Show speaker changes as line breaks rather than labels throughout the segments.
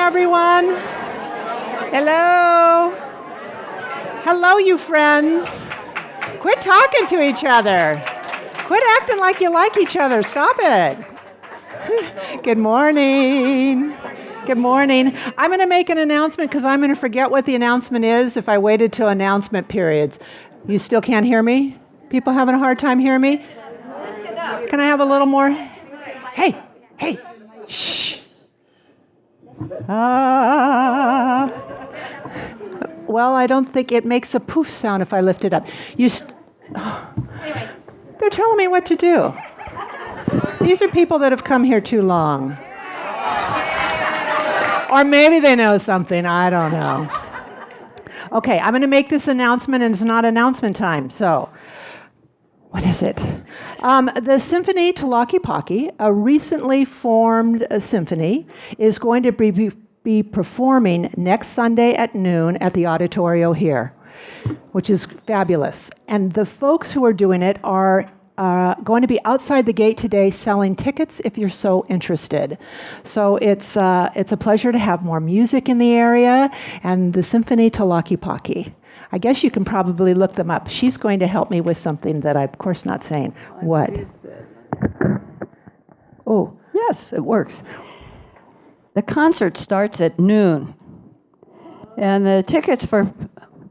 everyone. Hello. Hello, you friends. Quit talking to each other. Quit acting like you like each other. Stop it. Good morning. Good morning. I'm going to make an announcement because I'm going to forget what the announcement is if I waited till announcement periods. You still can't hear me? People having a hard time hearing me? Can I have a little more? Hey, shh. Well, I don't think it makes a poof sound if I lift it up. They're telling me what to do. These are people that have come here too long. Or maybe they know something, I don't know. Okay, I'm going to make this announcement, and it's not announcement time, so what is it? The Symphony Tlaquepaque, a recently formed symphony, is going to be performing next Sunday at noon at the auditorio here, which is fabulous. And the folks who are doing it are going to be outside the gate today selling tickets if you're so interested. So it's a pleasure to have more music in the area, and the Symphony Tlaquepaque. I guess you can probably look them up. She's going to help me with something that I'm, of course, not saying. What?
Oh, yes, it works. The concert starts at noon, and the tickets for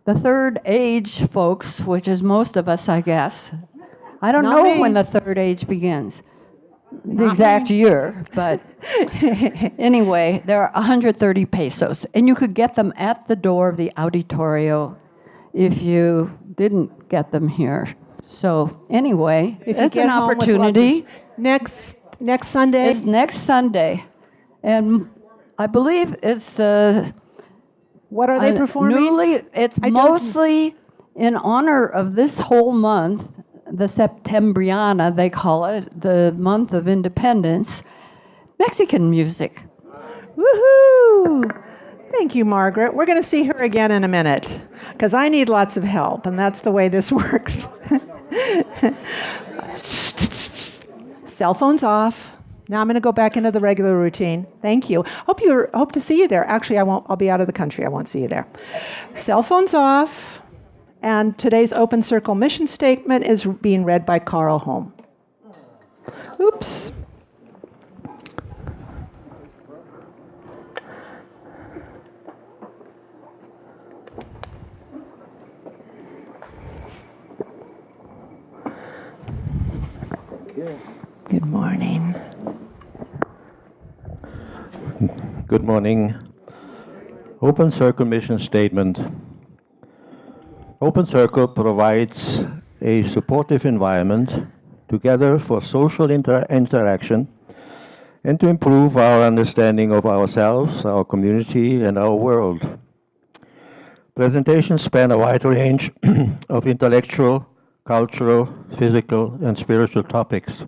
the third age folks, which is most of us, I guess. I don't know when the third age begins, the exact year, but anyway, they're 130 pesos, and you could get them at the door of the auditorio if you didn't get them here. So anyway, it's an opportunity.
Next Sunday?
It's next Sunday. And I believe it's
what are they performing?
It's mostly in honor of this whole month, the Septembriana, they call it, the month of independence, Mexican music.
Woohoo! Thank you, Margaret. We're going to see her again in a minute because I need lots of help, and that's the way this works. Cell phones off. Now I'm going to go back into the regular routine. Thank you. Hope to see you there. Actually, I'll be out of the country. I won't see you there. Cell phones off. And today's Open Circle mission statement is being read by Carl Holm. Oops. Good morning.
Good morning. Open Circle mission statement. Open Circle provides a supportive environment together for social interaction and to improve our understanding of ourselves, our community, and our world. Presentations span a wide range of intellectual, cultural, physical, and spiritual topics.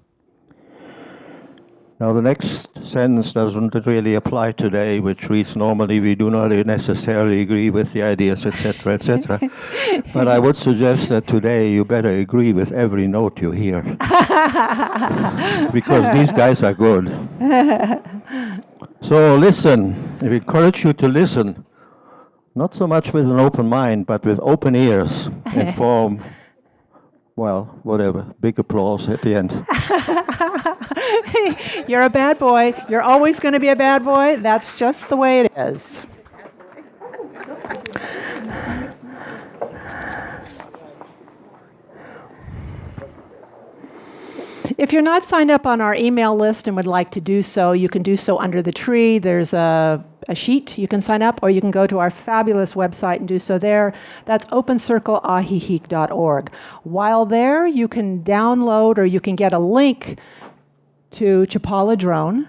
Now, the next sentence doesn't really apply today, which reads, normally we do not necessarily agree with the ideas, etc., etc. But I would suggest that today you better agree with every note you hear. Because these guys are good. So listen. I encourage you to listen, not so much with an open mind, but with open ears, and form, well, whatever, big applause at the end.
You're a bad boy. You're always going to be a bad boy. That's just the way it is. If you're not signed up on our email list and would like to do so, you can do so under the tree. There's a sheet you can sign up, or you can go to our fabulous website and do so there. That's opencircleajijic.org. While there, you can download or you can get a link to Chapaladrone,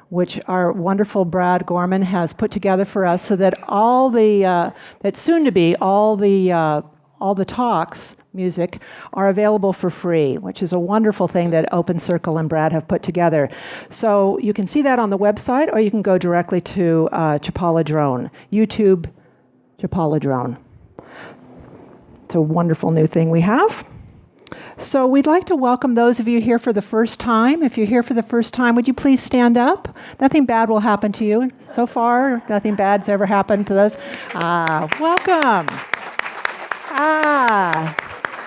which our wonderful Brad Gorman has put together for us, so that all the talks, music, are available for free, which is a wonderful thing that Open Circle and Brad have put together. So you can see that on the website, or you can go directly to Chapaladrone, YouTube Chapaladrone. It's a wonderful new thing we have. So we'd like to welcome those of you here for the first time. If you're here for the first time, would you please stand up? Nothing bad will happen to you. So far, nothing bad's ever happened to us. Welcome.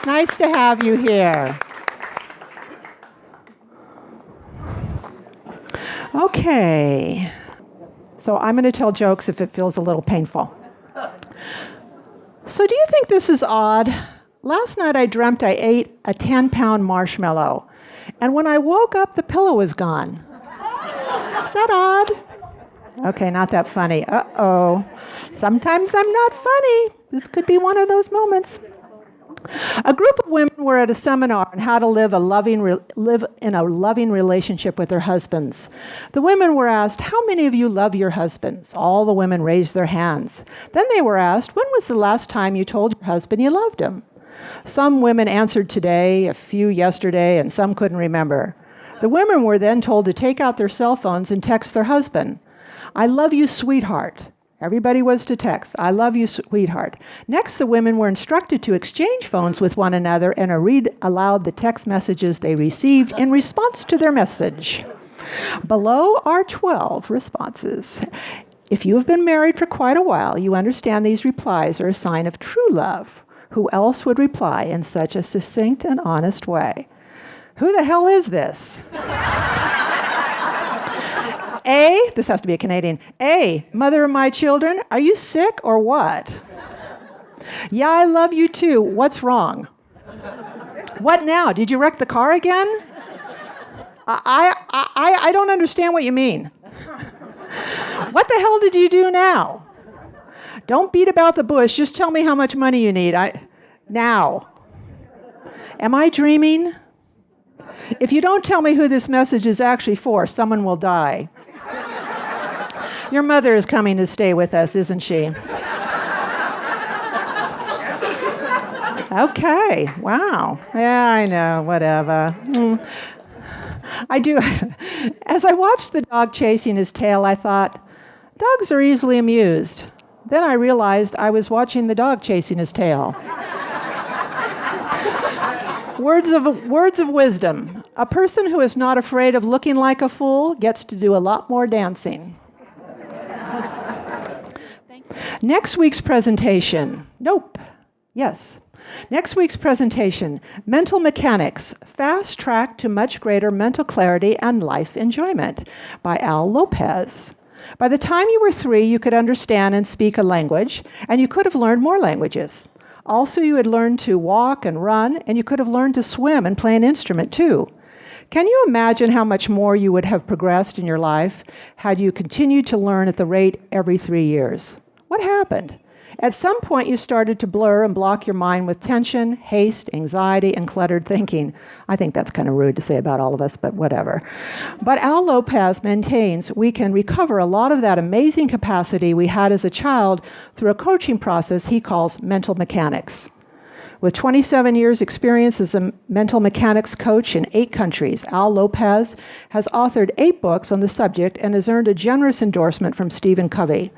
Nice to have you here. Okay. So I'm going to tell jokes if it feels a little painful. So do you think this is odd? Last night I dreamt I ate a 10-pound marshmallow, and when I woke up, the pillow was gone. Is that odd? Okay, not that funny. Uh-oh. Sometimes I'm not funny. This could be one of those moments. A group of women were at a seminar on how to live in a loving relationship with their husbands. The women were asked, "How many of you love your husbands?" All the women raised their hands. Then they were asked, "When was the last time you told your husband you loved him?" Some women answered today, a few yesterday, and some couldn't remember. The women were then told to take out their cell phones and text their husband. "I love you, sweetheart." Everybody was to text, "I love you, sweetheart." Next, the women were instructed to exchange phones with one another and read aloud the text messages they received in response to their message. Below are 12 responses. If you have been married for quite a while, you understand these replies are a sign of true love. Who else would reply in such a succinct and honest way? Who the hell is this? A, this has to be a Canadian. A, mother of my children, are you sick or what? Yeah, I love you too. What's wrong? What now? Did you wreck the car again? I don't understand what you mean. What the hell did you do now? Don't beat about the bush. Just tell me how much money you need. Now. Am I dreaming? If you don't tell me who this message is actually for, someone will die. Your mother is coming to stay with us, isn't she? Okay, wow. Yeah, I know, whatever. I do. As I watched the dog chasing his tail, I thought, dogs are easily amused. Then I realized I was watching the dog chasing his tail. Words of wisdom. A person who is not afraid of looking like a fool gets to do a lot more dancing. Next week's presentation. Nope. Yes. Next week's presentation, Mental Mechanics, Fast Track to Much Greater Mental Clarity and Life Enjoyment by Al Lopez. By the time you were 3, you could understand and speak a language, and you could have learned more languages. Also, you had learned to walk and run, and you could have learned to swim and play an instrument too. Can you imagine how much more you would have progressed in your life had you continued to learn at the rate every 3 years? What happened? At some point, you started to blur and block your mind with tension, haste, anxiety, and cluttered thinking. I think that's kind of rude to say about all of us, but whatever. But Al Lopez maintains we can recover a lot of that amazing capacity we had as a child through a coaching process he calls mental mechanics. With 27 years' experience as a mental mechanics coach in 8 countries, Al Lopez has authored 8 books on the subject and has earned a generous endorsement from Stephen Covey.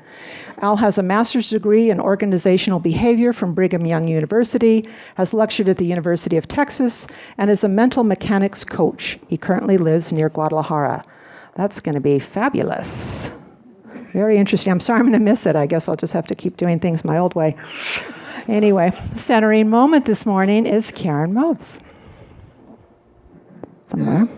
Al has a master's degree in organizational behavior from Brigham Young University, has lectured at the University of Texas, and is a mental mechanics coach. He currently lives near Guadalajara. That's going to be fabulous. Very interesting. I'm sorry I'm going to miss it. I guess I'll just have to keep doing things my old way. Anyway, the centering moment this morning is Karen Mobes. Somewhere.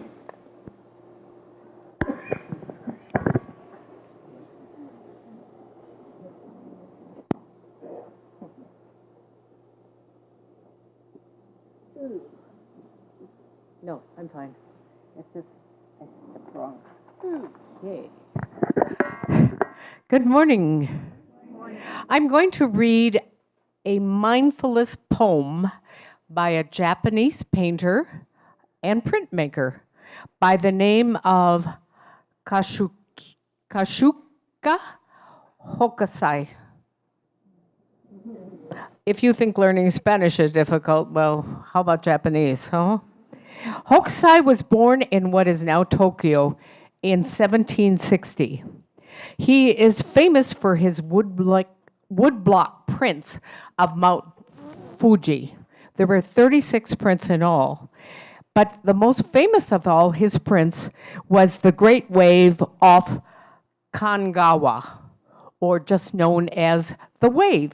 No, I'm fine. It's just, I stepped wrong. Okay. Good morning. I'm going to read a mindfulness poem by a Japanese painter and printmaker by the name of Kashuka Hokusai. If you think learning Spanish is difficult, well, how about Japanese, huh? Hokusai was born in what is now Tokyo in 1760. He is famous for his woodblock prints of Mount Fuji. There were 36 prints in all. But the most famous of all his prints was the Great Wave off Kanagawa, or just known as the Wave.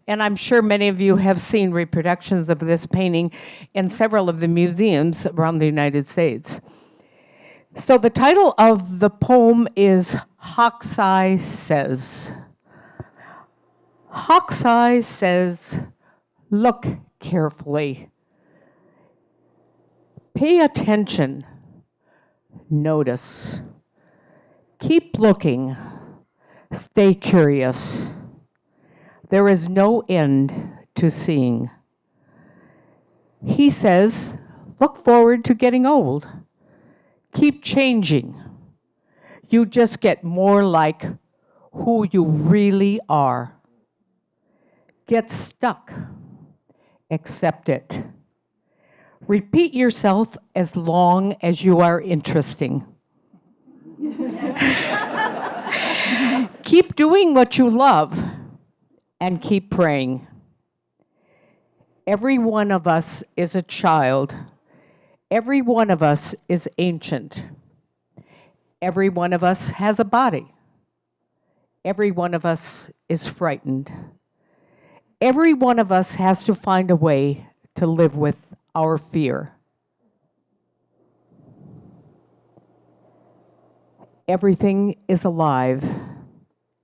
And I'm sure many of you have seen reproductions of this painting in several of the museums around the United States. So the title of the poem is Hokusai Says. Hokusai says, look carefully. Pay attention. Notice. Keep looking. Stay curious. There is no end to seeing. He says, look forward to getting old. Keep changing. You just get more like who you really are. Get stuck. Accept it. Repeat yourself as long as you are interesting. Keep doing what you love and keep praying. Every one of us is a child. Every one of us is ancient. Every one of us has a body. Every one of us is frightened. Every one of us has to find a way to live with our fear. Everything is alive.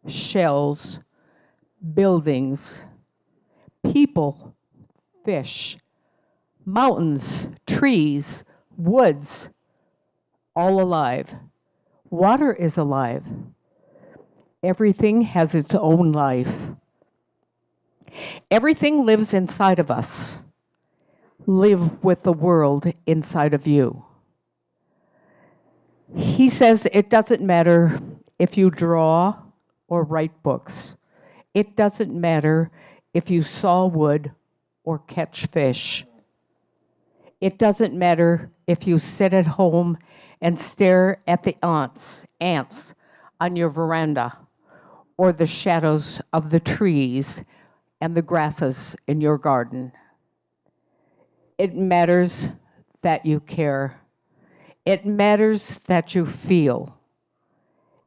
Shells, buildings, people, fish, mountains, trees, woods, all alive. Water is alive. Everything has its own life. Everything lives inside of us. Live with the world inside of you. He says it doesn't matter if you draw or write books. It doesn't matter if you saw wood or catch fish. It doesn't matter if you sit at home and stare at the ants on your veranda, or the shadows of the trees and the grasses in your garden. It matters that you care. It matters that you feel.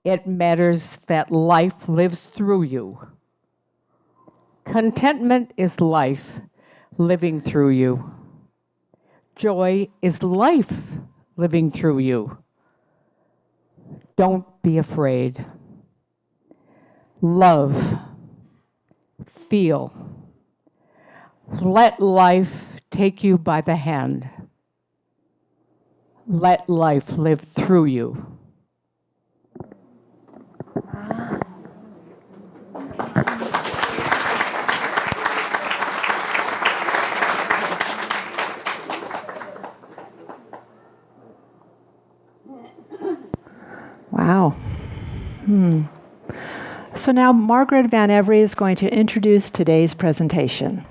It matters that life lives through you. Contentment is life living through you. Joy is life living through you. Don't be afraid. Love. Feel. Let life take you by the hand. Let life live through you.
Wow. So now Margaret Van Every is going to introduce today's presentation.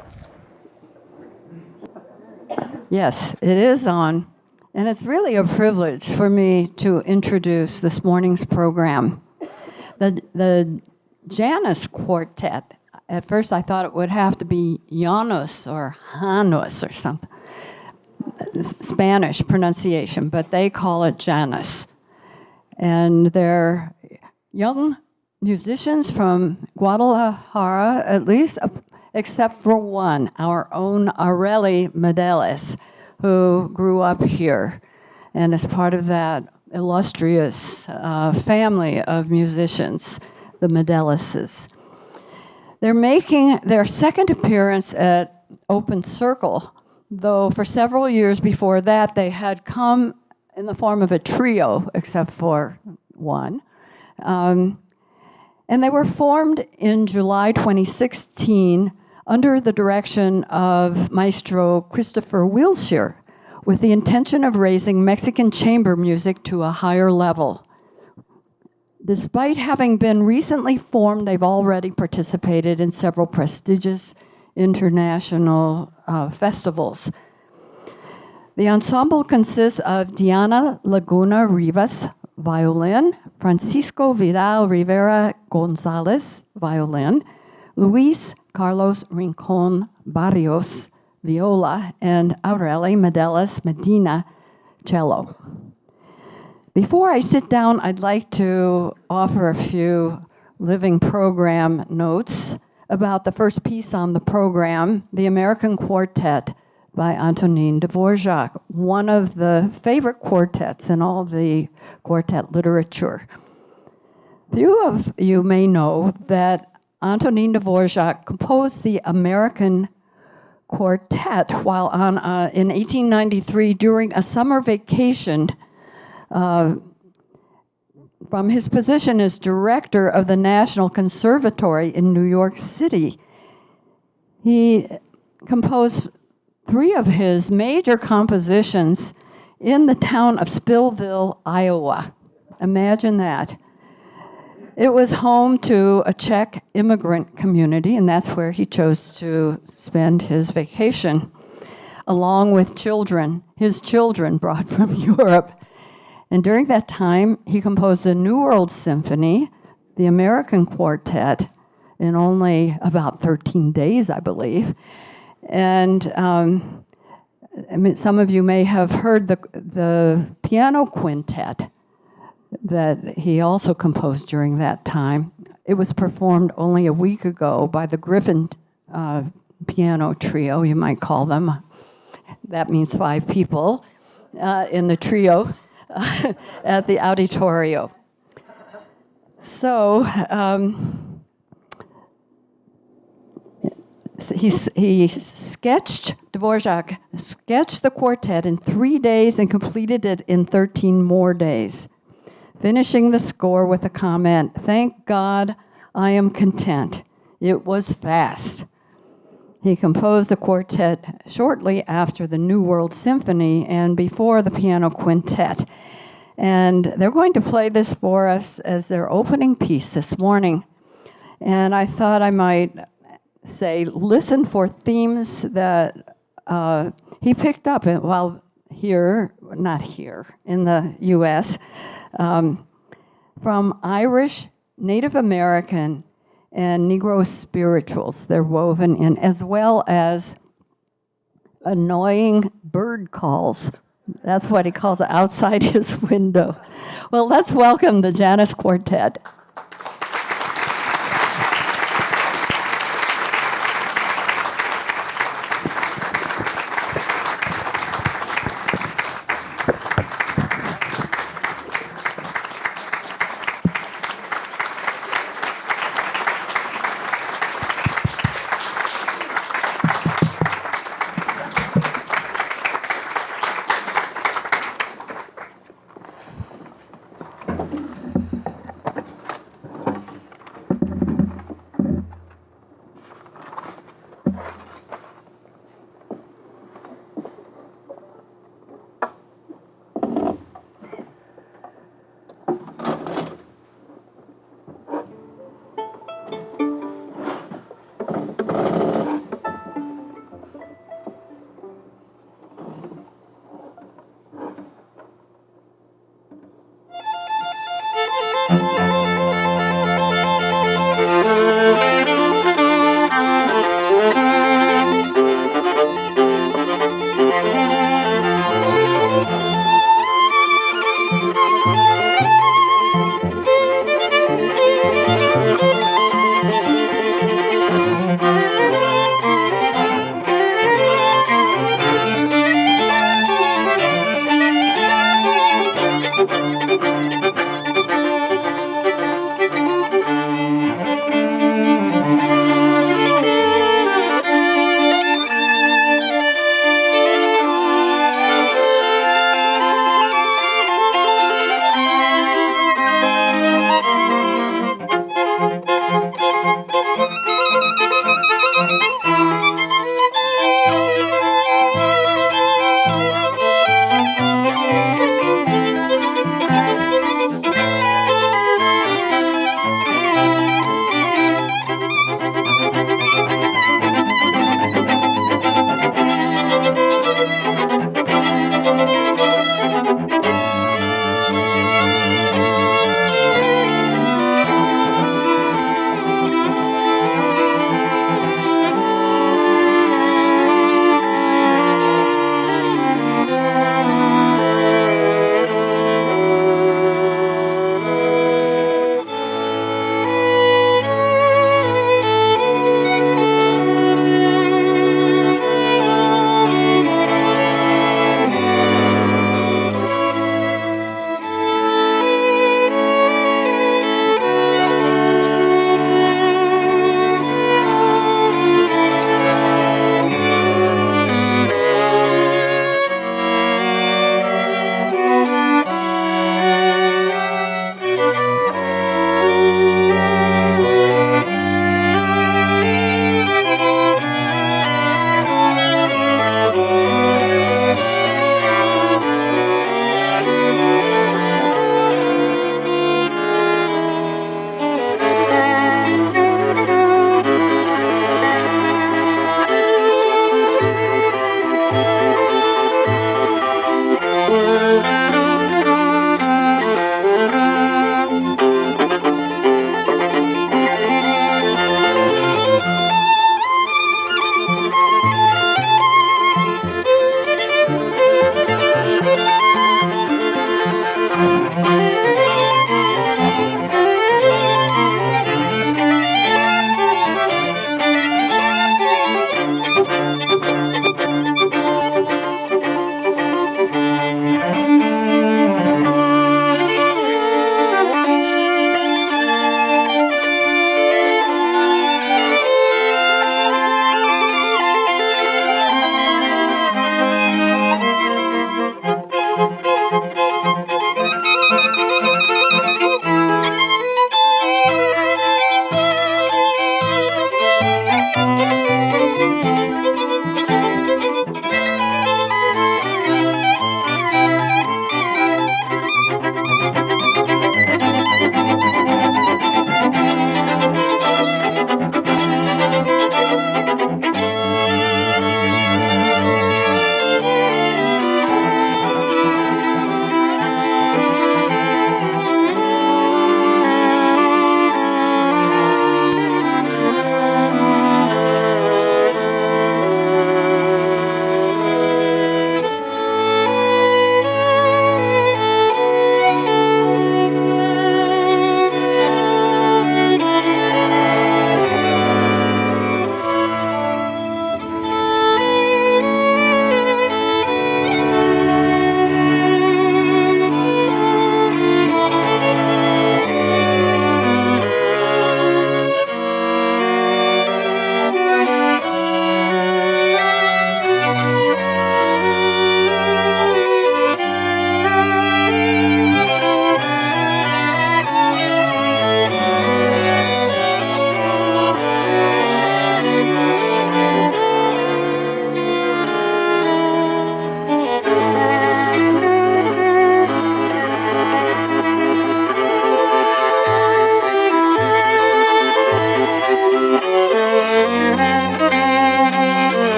Yes, it is on. And it's really a privilege for me to introduce this morning's program. The Janus Quartet, at first I thought it would have to be Janus or Janus or something, Spanish pronunciation, but they call it Janus. And they're young musicians from Guadalajara, at least, except for one, our own Areli Medeles, who grew up here and is part of that illustrious family of musicians, the Medeleses. They're making their second appearance at Open Circle, though for several years before that they had come in the form of a trio, except for one. And they were formed in July 2016 under the direction of Maestro Christopher Wilshire, with the intention of raising Mexican chamber music to a higher level. Despite having been recently formed, they've already participated in several prestigious international festivals. The ensemble consists of Diana Laguna Rivas, violin, Francisco Vidal Rivera Gonzalez, violin, Luis Carlos Rincon Barrios, viola, and Aureli Medeles Medina, cello. Before I sit down, I'd like to offer a few living program notes about the first piece on the program, The American Quartet by Antonin Dvorak, one of the favorite quartets in all the quartet literature. Few of you may know that Antonin Dvorak composed the American Quartet while in 1893 during a summer vacation from his position as director of the National Conservatory in New York City. He composed 3 of his major compositions in the town of Spillville, Iowa. Imagine that. It was home to a Czech immigrant community, and that's where he chose to spend his vacation, along with his children brought from Europe. And during that time, he composed the New World Symphony, the American Quartet, in only about 13 days, I believe. And some of you may have heard the piano quintet that he also composed during that time. It was performed only a week ago by the Griffin piano trio, you might call them. That means 5 people in the trio at the Auditorio. So Dvorak sketched the quartet in 3 days and completed it in 13 more days, finishing the score with a comment, "Thank God I am content. It was fast." He composed the quartet shortly after the New World Symphony and before the piano quintet. And they're going to play this for us as their opening piece this morning. And I thought I might say, listen for themes that he picked up while not here, in the U.S., from Irish, Native American, and Negro spirituals. They're woven in, as well as annoying bird calls. That's what he calls outside his window. Well, let's welcome the Janus Quartet.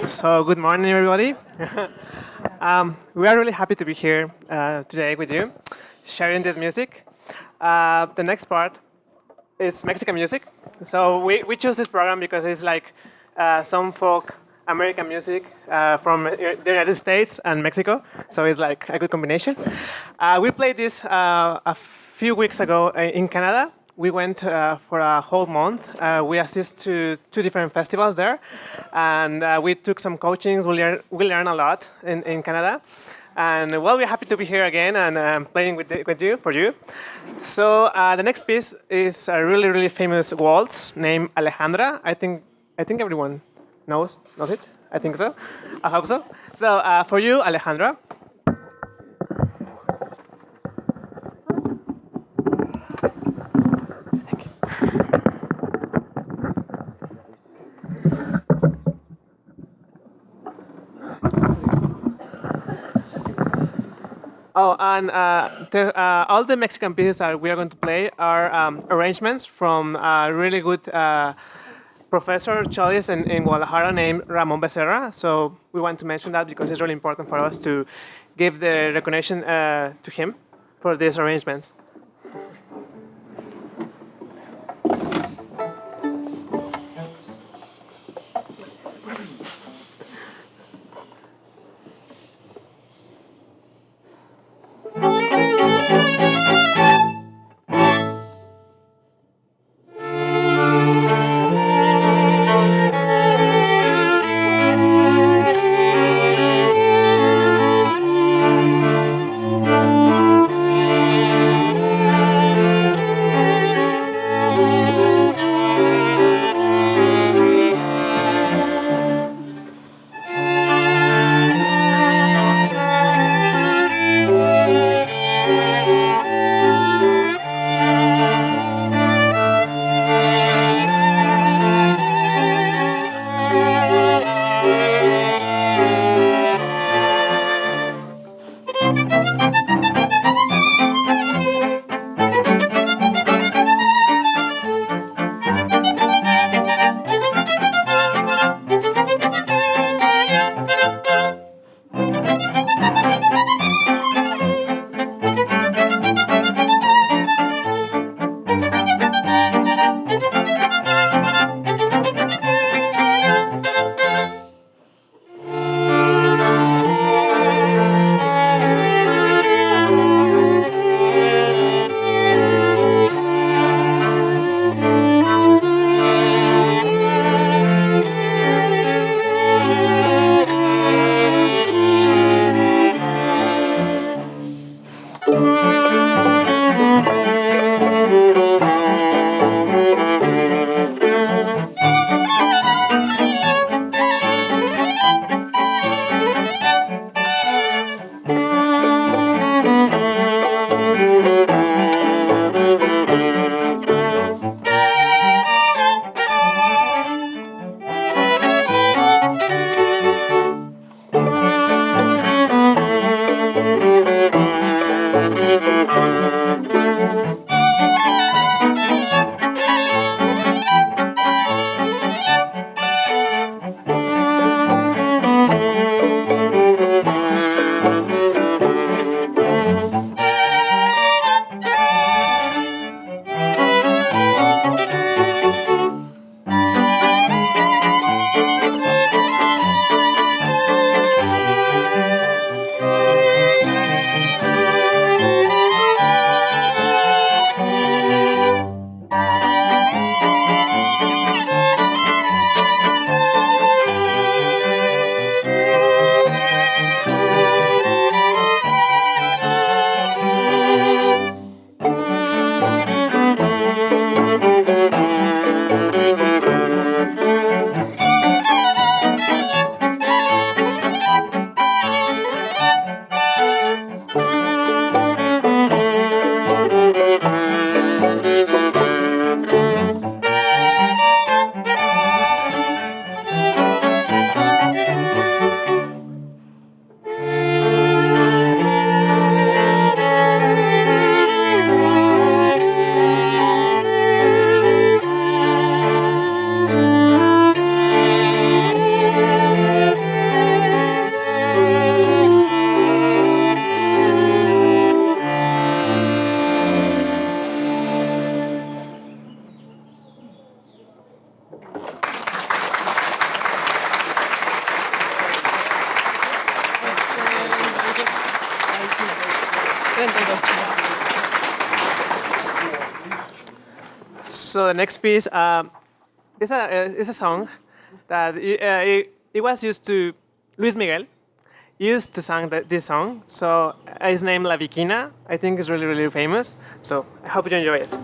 So good morning, everybody. We are really happy to be here today with you, sharing this music. The next part is Mexican music. So we chose this program because it's like some folk American music from the United States and Mexico. So it's like a good combination. We played this a few weeks ago in Canada. We went for a whole month. We assist to two different festivals there, and we took some coachings. We learned a lot in Canada, and well, we're happy to be here again and playing with you for you. So the next piece is a really famous waltz named Alejandra. I think everyone knows it. I think so. I hope so. So for you, Alejandra. Oh, and all the Mexican pieces that we are going to play are arrangements from a really good professor cellist in Guadalajara named Ramon Becerra. So we want to mention that because it's really important for us to give the recognition to him for these arrangements. So the next piece is a song that it was used to Luis Miguel used to sing this song. So it's named La Bikina. I think it's really, really famous. So I hope you enjoy it.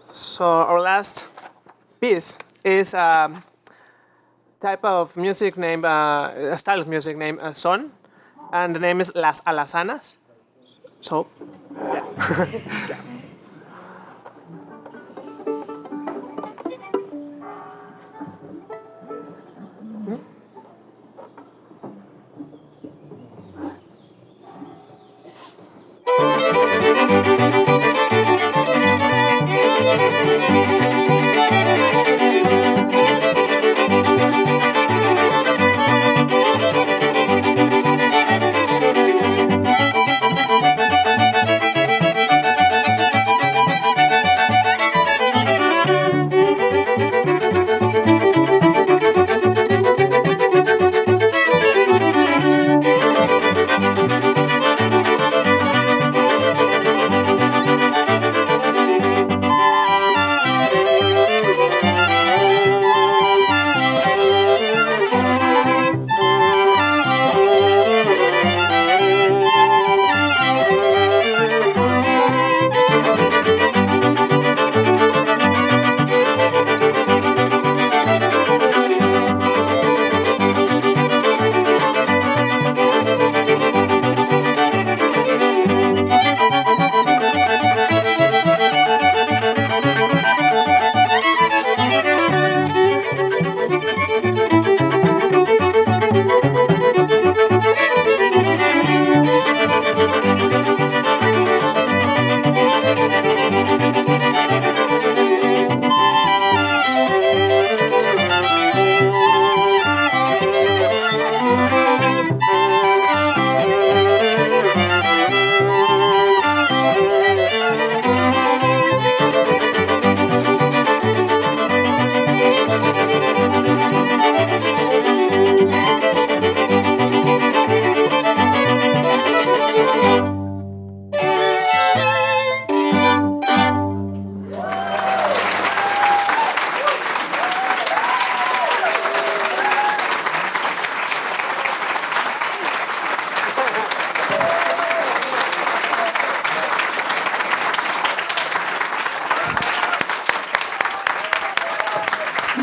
So our last piece is a type of music named, a style of music named son, and the name is Las Alazanas. So, yeah.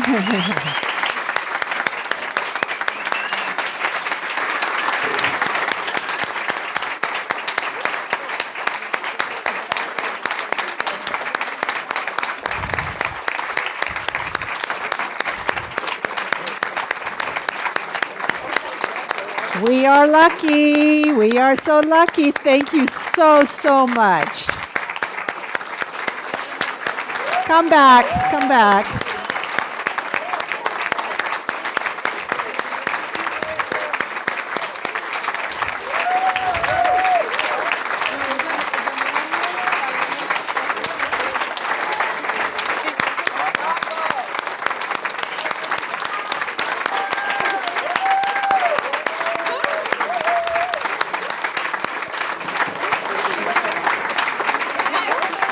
We are lucky. We are so lucky. Thank you so, so much. Come back. Come back.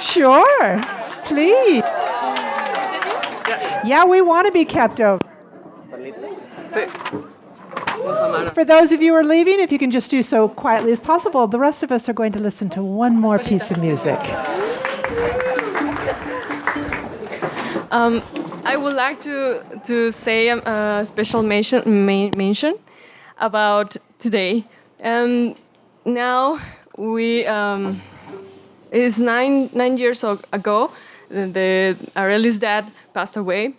Sure, please. Yeah, we want to be kept over. For those of you who are leaving, if you can just do so quietly as possible, the rest of us are going to listen to one more piece of music.
I would like to say a special mention about today. Now we it's 9 years ago the Areli's dad passed away,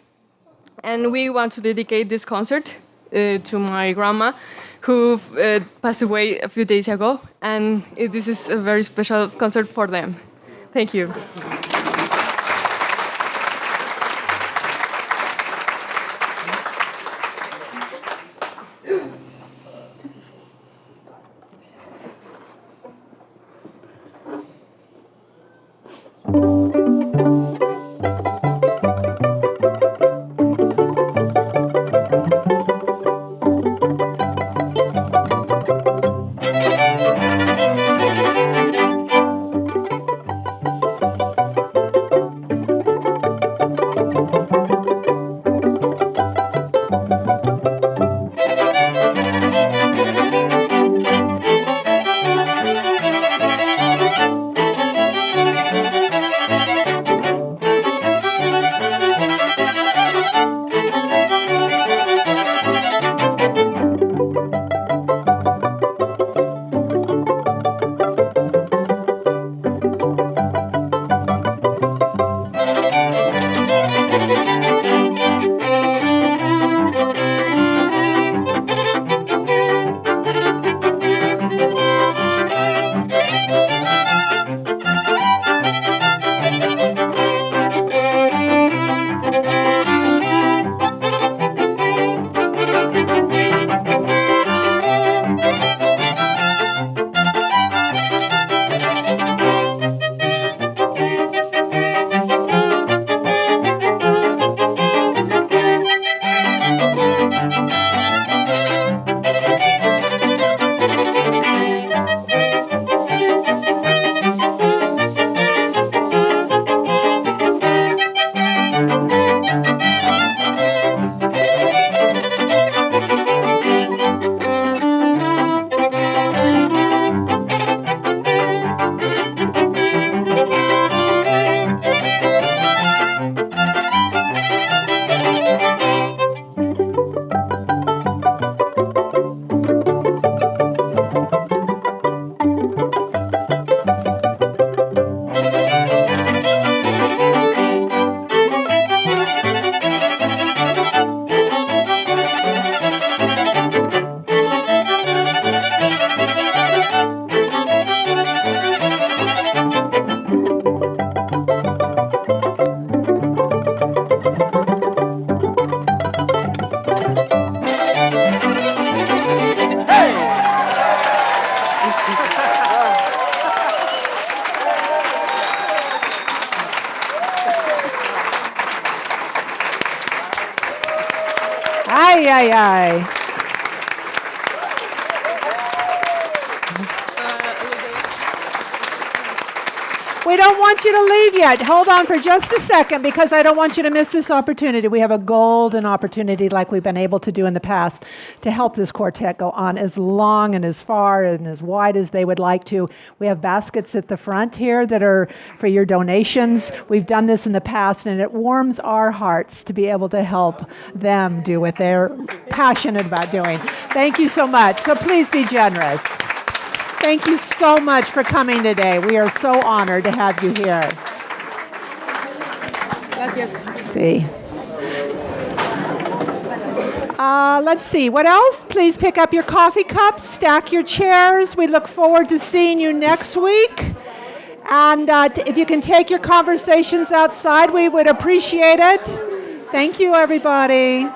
and we want to dedicate this concert to my grandma, who passed away a few days ago, and this is a very special concert for them. Thank you.
Ay, ay, ay. We don't want you to leave yet. Hold on for just a second because I don't want you to miss this opportunity. We have a golden opportunity like we've been able to do in the past to help this quartet go on as long and as far and as wide as they would like to. We have baskets at the front here that are for your donations. We've done this in the past and it warms our hearts to be able to help them do what they're passionate about doing. Thank you so much. So please be generous. Thank you so much for coming today. We are so honored to have you here.
Gracias.
See. Let's see. What else? Please pick up your coffee cups, stack your chairs. We look forward to seeing you next week. And if you can take your conversations outside, we would appreciate it. Thank you, everybody.